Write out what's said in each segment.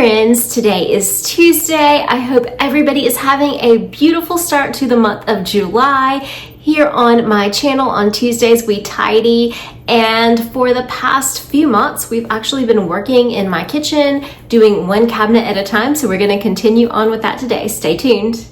friends, today is Tuesday. I hope everybody is having a beautiful start to the month of July. Here on my channel on Tuesdays we tidy, and for the past few months we've actually been working in my kitchen doing one cabinet at a time, so we're going to continue on with that today. Stay tuned.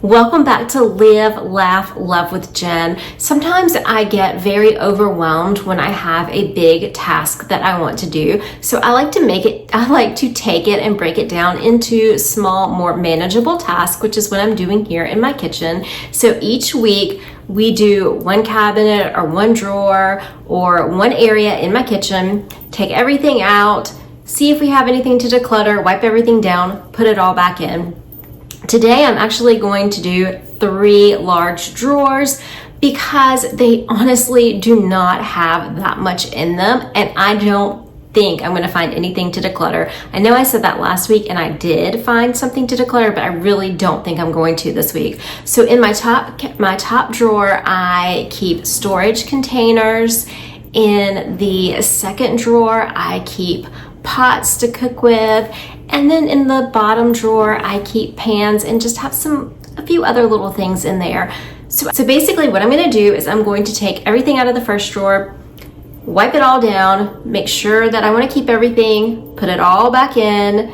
Welcome back to Live, Laugh, Love with Jen. Sometimes I get very overwhelmed when I have a big task that I want to do. So I like to take it and break it down into small, more manageable tasks, which is what I'm doing here in my kitchen. So each week we do one cabinet or one drawer or one area in my kitchen, take everything out, see if we have anything to declutter, wipe everything down, put it all back in. Today I'm actually going to do 3 large drawers because they honestly do not have that much in them, and I don't think I'm going to find anything to declutter. I know I said that last week and I did find something to declutter, but I really don't think I'm going to this week. So in my top drawer I keep storage containers. In the second drawer I keep pots to cook with, and then in the bottom drawer I keep pans and just have a few other little things in there. So basically what I'm going to do is I'm going to take everything out of the first drawer, wipe it all down, make sure that I want to keep everything, put it all back in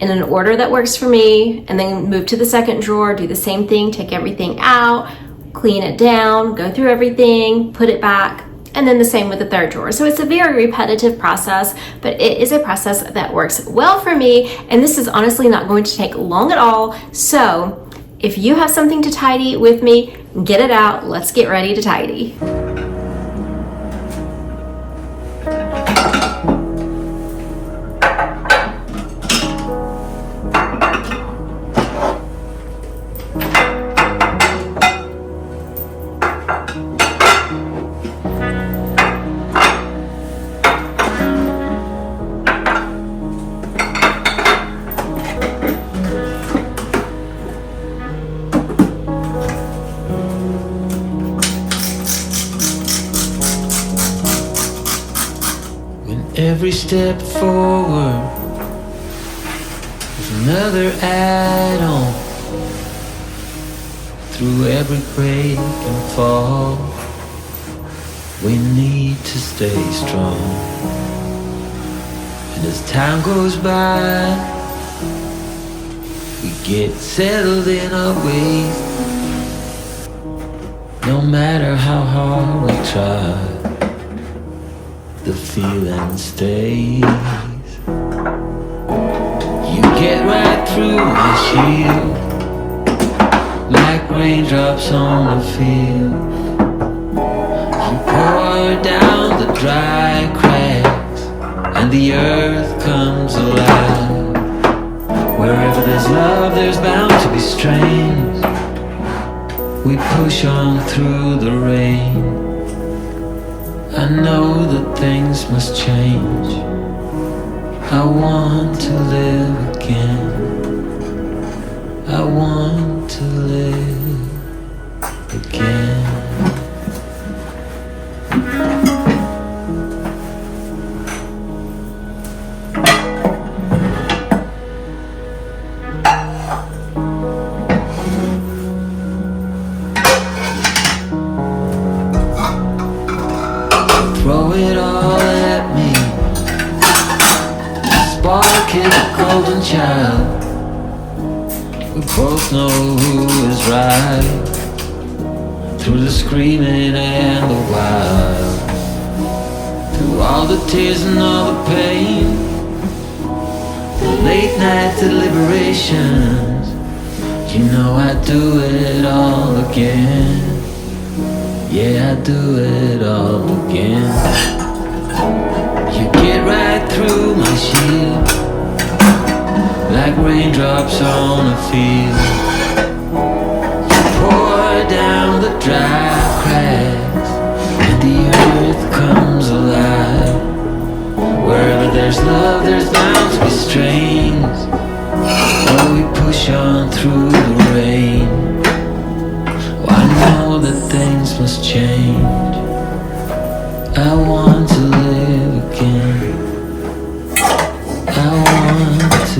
an order that works for me, and then move to the second drawer, do the same thing, take everything out, clean it down, go through everything, put it back, and then the same with the third drawer. So it's a very repetitive process, but it is a process that works well for me, and this is honestly not going to take long at all. So if you have something to tidy with me, get it out. Let's get ready to tidy. Every step forward is another add-on. Through every break and fall, we need to stay strong. And as time goes by, we get settled in our ways. No matter how hard we try, the feeling stays. You get right through my shield, like raindrops on a field. You pour down the dry cracks, and the earth comes alive. Wherever there's love, there's bound to be strains. We push on through the rain. I know that things must change. I want to live again. I want to live again. Throw it all at me. Spark is a golden child. We both know who is right, through the screaming and the wild, through all the tears and all the pain, the late night deliberations. You know I'd do it all again. Yeah, I do it all again. You get right through my shield, like raindrops on a field. You pour down the dry cracks, and the earth comes alive. Wherever there's love, there's bound to be strains. Oh, we push on through the rain. I know that things must change. I want to live again. I want to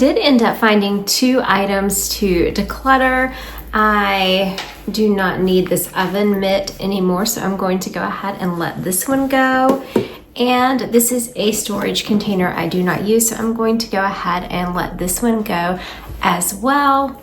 did end up finding 2 items to declutter. I do not need this oven mitt anymore, so I'm going to go ahead and let this one go. And this is a storage container I do not use, so I'm going to go ahead and let this one go as well.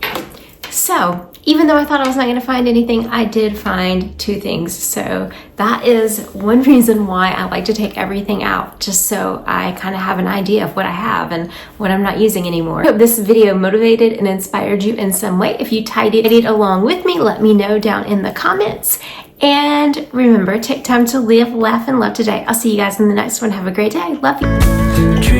So even though I thought I was not going to find anything, I did find 2 things. So that is one reason why I like to take everything out, just so I kind of have an idea of what I have and what I'm not using anymore. I hope this video motivated and inspired you in some way. If you tidied along with me, let me know down in the comments. And remember, take time to live, laugh, and love today. I'll see you guys in the next one. Have a great day. Love you.